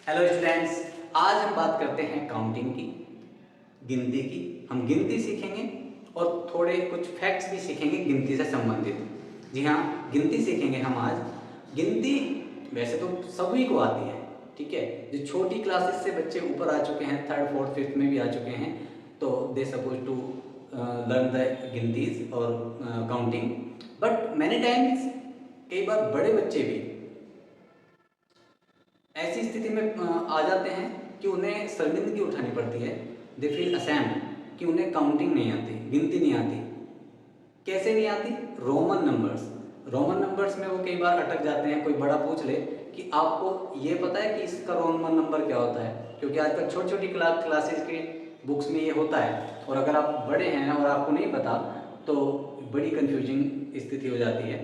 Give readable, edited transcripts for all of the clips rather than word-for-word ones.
Hello students, आज हम बात करते हैं काउंटिंग की, गिनती की। हम गिनती सीखेंगे और थोड़े कुछ फैक्ट्स भी सीखेंगे गिनती से संबंधित। जी हाँ, गिनती सीखेंगे हम आज। गिनती वैसे तो सभी को आती है, ठीक है। जो छोटी क्लासेस से बच्चे ऊपर आ चुके हैं, थर्ड फोर्थ फिफ्थ में भी आ चुके हैं, तो दे सपोज टू लर्न द गिनतीज और काउंटिंग। बट मैनी टाइम्स कई बार बड़े बच्चे भी ऐसी स्थिति में आ जाते हैं कि उन्हें शर्मिंदगी उठानी पड़ती है। दे फील असेम्ड कि उन्हें काउंटिंग नहीं आती, गिनती नहीं आती। कैसे नहीं आती? रोमन नंबर्स में वो कई बार अटक जाते हैं। कोई बड़ा पूछ ले कि आपको ये पता है कि इसका रोमन नंबर क्या होता है, क्योंकि आजकल छोटी छोटी क्लासेस के बुक्स में ये होता है। और अगर आप बड़े हैं और आपको नहीं पता तो बड़ी कंफ्यूजिंग स्थिति हो जाती है।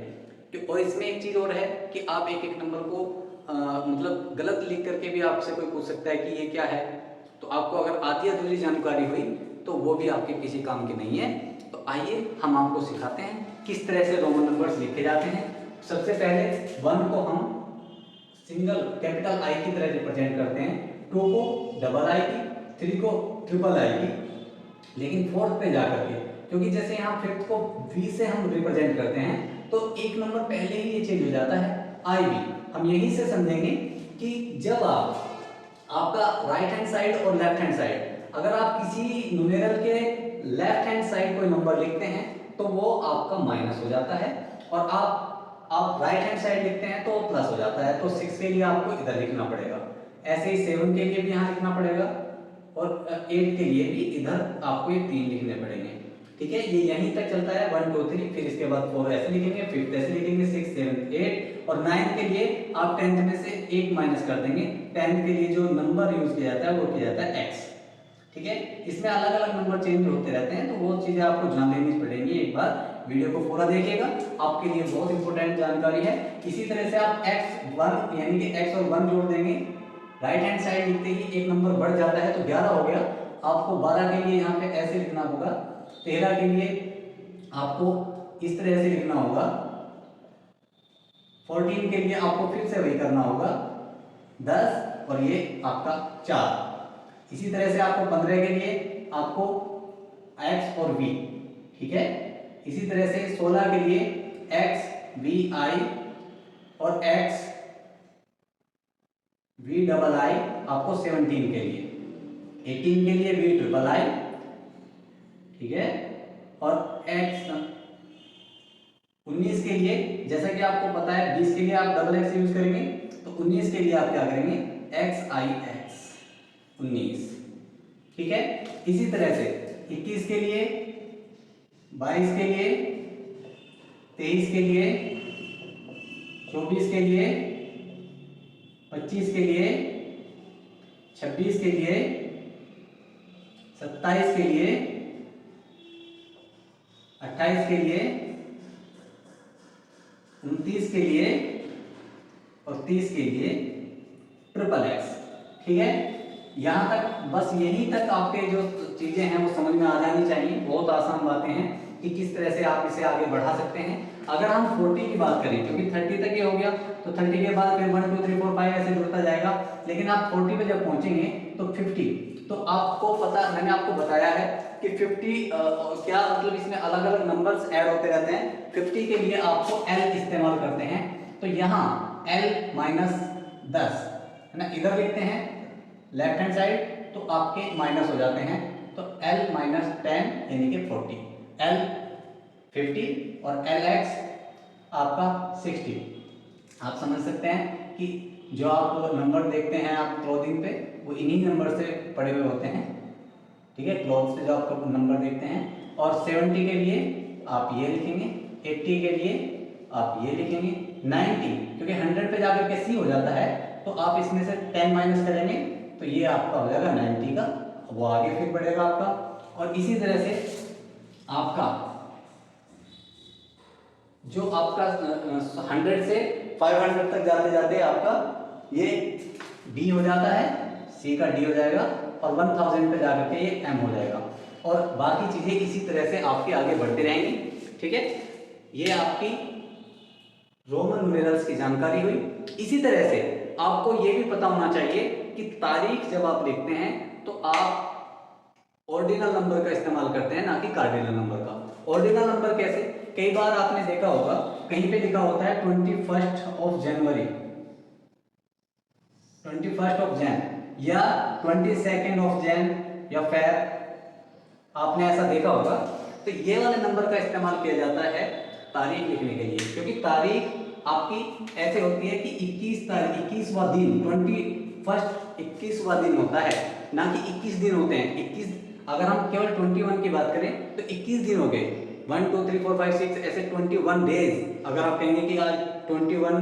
और इसमें एक चीज़ और है कि आप एक एक नंबर को मतलब गलत लिख करके भी आपसे कोई पूछ सकता है कि ये क्या है। तो आपको अगर आधी अधूरी जानकारी हुई तो वो भी आपके किसी काम की नहीं है। तो आइए हम आपको सिखाते हैं किस तरह से रोमन नंबर्स लिखे जाते हैं। सबसे पहले 1 को हम सिंगल कैपिटल आई की तरह रिप्रेजेंट करते हैं, 2 को डबल आई की, 3 को ट्रिपल आई की। लेकिन फोर्थ पे जाकर के, क्योंकि जैसे यहाँ फिफ्थ को वी से हम रिप्रेजेंट करते हैं तो एक नंबर पहले ही ये चेंज हो जाता है, आई वी। हम यहीं से समझेंगे कि जब आपका राइट हैंड साइड और लेफ्ट हैंड साइड, अगर आप किसी न्यूमेरल के लेफ्ट हैंड साइड कोई नंबर लिखते हैं तो वो आपका माइनस हो जाता है, और आप राइट हैंड साइड लिखते हैं तो प्लस हो जाता है। तो 6 के लिए आपको इधर लिखना पड़ेगा, ऐसे ही 7 के लिए भी यहाँ लिखना पड़ेगा, और 8 के लिए भी इधर आपको ये 3 लिखने पड़ेंगे, ठीक है। ये यहीं तक चलता है 1 2 3, फिर इसके बाद 4 ऐसे लिखेंगे, 5th ऐसे लिखेंगे, 6 7 8, और 9 के लिए आप 10th में से 1 माइनस कर देंगे। 10th के लिए जो नंबर यूज किया जाता है वो किया जाता है x, ठीक है। इसमें अलग अलग नंबर चेंज होते रहते हैं, तो वो चीजें आपको जान लेनी पड़ेंगी। एक बार वीडियो को पूरा देखिएगा, आपके लिए बहुत इंपॉर्टेंट जानकारी है। इसी तरह से आप x1 यानी कि x और 1 जोड़ देंगे, राइट हैंड साइड लिखते ही एक नंबर बढ़ जाता है तो 11 हो गया। आपको 12 के लिए यहाँ पे ऐसे लिखना होगा, 13 के लिए आपको इस तरह से लिखना होगा, 14 के लिए आपको फिर से वही करना होगा, 10 और ये आपका 4। इसी तरह से आपको 15 के लिए आपको x और v, ठीक है। इसी तरह से 16 के लिए x v i और x v डबल आई आपको 17 के लिए, 18 के लिए v ट्रिपल आई, ठीक है। और x 19 के लिए, जैसा कि आपको पता है 20 के लिए आप डबल एक्स यूज करेंगे, तो 19 के लिए आप क्या करेंगे, एक्स आई एक्स 19, ठीक है। इसी तरह से 21 के लिए, 22 के लिए, 23 के लिए, 24 के लिए, 25 के लिए, 26 के लिए, 27 के लिए, 28 के लिए, 29 के लिए और 30 के लिए ट्रिपल एक्स, ठीक है। यहां तक, बस यहीं तक आपके जो चीजें हैं वो समझ में आ जानी चाहिए। बहुत आसान बातें हैं कि किस तरह से आप इसे आगे बढ़ा सकते हैं। अगर हम 40 की बात करें, क्योंकि 30 तक ये हो गया, तो 30 के बाद फिर 1 2 3 4 5 ऐसे जुड़ता जाएगा। लेकिन आप 40 पे जब पहुंचेंगे तो 50, तो आपको पता, मैंने आपको बताया है कि 50 क्या मतलब, इसमें अलग अलग नंबर्स ऐड होते रहते हैं। 50 के लिए आपको l इस्तेमाल करते हैं, तो यहाँ l माइनस 10 है ना, इधर लिखते हैं लेफ्ट हैंड साइड, तो आपके माइनस हो जाते हैं, तो l माइनस 10 यानी कि 40, l 50 और lx आपका 60। आप समझ सकते हैं कि जो आप नंबर देखते हैं आप क्लोथिंग पे, वो इन्हीं नंबर से पड़े हुए होते हैं, ठीक है। क्लॉथ से जो आप नंबर देखते हैं। और 70 के लिए आप ये लिखेंगे, 80 के लिए आप ये लिखेंगे, 90 क्योंकि 100 पे जाकर के सी हो जाता है, तो आप इसमें से 10 माइनस करेंगे तो ये आपका हो जाएगा 90 का, वो आगे फिर बढ़ेगा आपका। और इसी तरह से आपका जो आपका 100 से 500 तक जाते जाते आपका ये डी हो जाता है, सी का डी हो जाएगा, और 1000 पे जाकर के ये एम हो जाएगा, और बाकी चीजें इसी तरह से आपके आगे बढ़ती रहेंगी, ठीक है। ये आपकी रोमन न्यूमेरल्स की जानकारी हुई। इसी तरह से आपको ये भी पता होना चाहिए कि तारीख जब आप लिखते हैं तो आप ऑर्डिनल नंबर का इस्तेमाल करते हैं, ना कि कार्डिनल नंबर का। ऑर्डिनल नंबर कैसे? कई बार आपने देखा होगा कहीं पे लिखा होता है 21 ऑफ जनवरी, 21 ऑफ जैन या 22 ऑफ जैन या फेब, आपने ऐसा देखा होगा। तो ये वाले नंबर का इस्तेमाल किया जाता है तारीख लिखने के लिए, क्योंकि तारीख आपकी ऐसे होती है कि 21 तारीख, 21वां दिन, 21वां दिन होता है, ना कि 21 दिन होते हैं। 21, अगर हम केवल 21 की बात करें तो 21 दिन हो गए। 1 2 3 4 5 6 ऐसे 21 डेज। अगर आप कहेंगे कि आज 21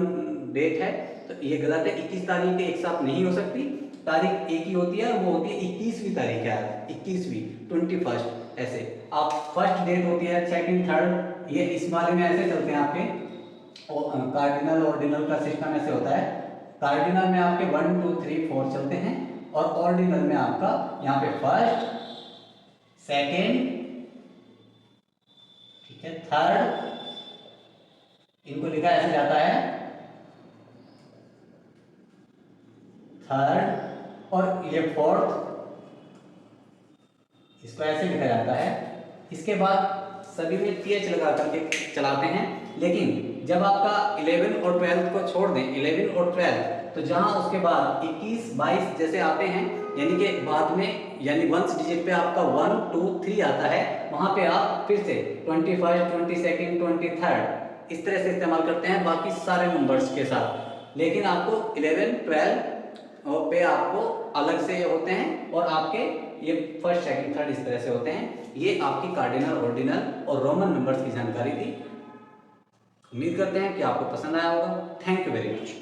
डेट है तो ये गलत है। 21 तारीख एक साथ नहीं हो सकती, तारीख एक ही होती है, वो होती है 21वीं तारीख है आज, 21वीं, 21 ऐसे। आप फर्स्ट डेट होती है, सेकंड, थर्ड, ये इस वाले में ऐसे चलते हैं आपके। और कार्डिनल ऑर्डिनल का सिस्टम ऐसे होता है। कार्डिनल में आपके 1 2 3 4 चलते हैं और ऑर्डिनल में आपका यहाँ पे फर्स्ट, सेकंड, ठीक है, थर्ड, इनको लिखा ऐसे जाता है थर्ड, और ये फोर्थ, इसको ऐसे लिखा जाता है। इसके बाद सभी में TH लगा करके चलाते हैं। लेकिन जब आपका 11 और 12 को छोड़ दें, 11 और 12, तो जहां उसके बाद 21 22 जैसे आते हैं, यानी कि बाद में, यानी वंस डिजिट पे आपका 1 2 3 आता है, वहां पे आप फिर से 21 22 23 इस तरह से इस्तेमाल करते हैं बाकी सारे नंबर्स के साथ। लेकिन आपको 11 12 पे आपको अलग से होते हैं, और आपके ये फर्स्ट सेकंड थर्ड इस तरह से होते हैं। ये आपकी कार्डिनल ऑर्डिनल और रोमन नंबर्स की जानकारी थी। उम्मीद करते हैं कि आपको पसंद आया होगा। Thank you very much.